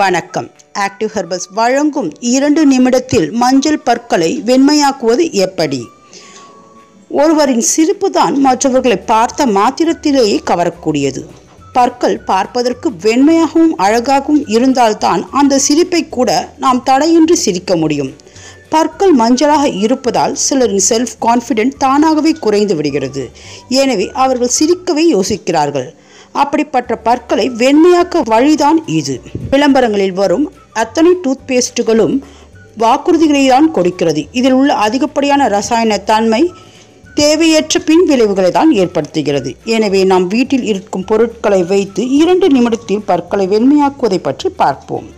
வணக்கம். Active herbals வழங்கும் 2 நிமிடத்தில் மஞ்சள் பற்களை வெண்மையாக்குவது எப்படி? ஒருவரின் சிரிப்பு தான் மற்றவர்களை பார்த்த மாத்திரத்திலேயே கவரக்கூடியது. பற்கள் பார்ப்பதற்கு வெண்மையாகவும் அழகாகவும் இருந்தால்தான் அந்த சிரிப்பை கூட நாம் தடையின்றி சிரிக்க முடியும். பற்கள் மஞ்சளாக இருப்பதால் சிலரின் செல்ஃப் கான்ஃபிடென்ட் தானாகவே குறைந்து விடுகிறது. எனவே அவர்கள் சிரிக்கவே யோசிக்கிறார்கள். அப்படிப்பட்ட பற்களை வெண்மையாக்க வழிதான் இது. விளம்பரங்களில் வரும் அத்தனை டூத் பேஸ்ட்டுகளும் வாக்குறுதிகளை தான் கொடுக்கிறது. இதில் உள்ள அதிகப்படியான ரசாயன தன்மை தேவையற்ற பின் விளைவுகளை தான் ஏற்படுத்துகிறது. எனவே நாம் வீட்டில் இருக்கும் பொருட்களை வைத்து 2 நிமிடத்தில் பற்களை வெண்மையாக்குவதை பற்றி பார்ப்போம்.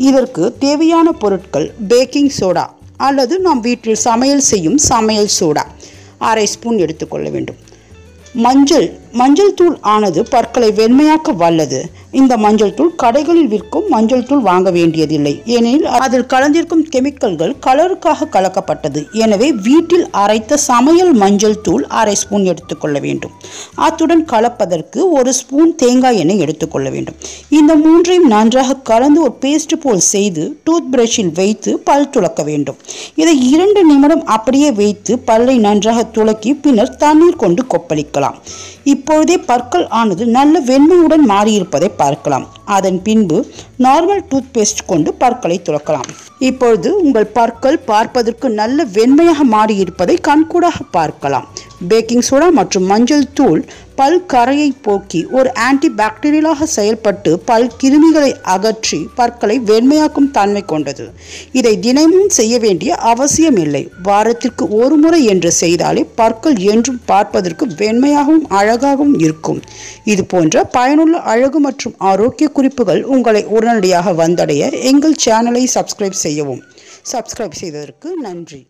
இதற்கு தேவையான பொருட்கள் பேக்கிங் சோடா அல்லது நாம் வீட்டில் சமையல் செய்யும் சமையல் சோடா 1/2 ஸ்பூன் எடுத்துக்கொள்ள வேண்டும். மஞ்சள் தூள் ஆனது பற்களை வெண்மையாக்க வல்லது. இந்த மஞ்சள் தூள் கடைகளில் விற்கும் மஞ்சள் தூள் வாங்க வேண்டியதில்லை. ஏனெனில் அதில் கலந்திருக்கும் கெமிக்கல்கள் கலருக்காக கலக்கப்பட்டது. எனவே வீட்டில் அரைத்த சமையல் மஞ்சள் தூள் 1/2 ஸ்பூன் எடுத்துக்கொள்ள வேண்டும். அத்துடன் கலப்பதற்கு 1 ஸ்பூன் தேங்காய் எண்ணெய் எடுத்துக்கொள்ள வேண்டும். இந்த மூன்றையும் நன்றாக கலந்து ஒரு பேஸ்ட் போல் செய்து டூத் பிரஷில் வைத்து பல் துலக்க வேண்டும். இதை 2 நிமிடம் அப்படியே வைத்து பல்லை நன்றாக துலக்கி பின்னர் தண்ணீர் கொண்டு கொப்பளிக்கலாம். இப்பொழுதே பற்கள் ஆனது நல்ல வெண்மையுடன் மாறியிருப்பதை பார்க்கலாம். அதன் பின்பு நார்மல் டூத் பேஸ்ட் கொண்டு பற்களை துலக்கலாம். இப்பொழுது உங்கள் பற்கள் பார்ப்பதற்கு நல்ல வெண்மையாக மாறியிருப்பதை கண்கூடாக பார்க்கலாம். பேக்கிங் சோடா மற்றும் மஞ்சள் தூள் பல் கரையை போக்கி ஒரு ஆன்டி பாக்டீரியலாக செயல்பட்டு பல் கிருமிகளை அகற்றி பற்களை வெண்மையாக்கும் தன்மை கொண்டது. இதை தினமும் செய்ய வேண்டிய அவசியம் இல்லை. வாரத்திற்கு 1 முறை என்று செய்தாலே பற்கள் என்றும் பார்ப்பதற்கு வெண்மையாகவும் அழகாகவும் இருக்கும். இது போன்ற பயனுள்ள அழகு மற்றும் ஆரோக்கிய குறிப்புகள் உங்களை உடனடியாக வந்தடைய எங்கள் சேனலை சப்ஸ்கிரைப் செய்யவும். சப்ஸ்கிரைப் செய்ததற்கு நன்றி.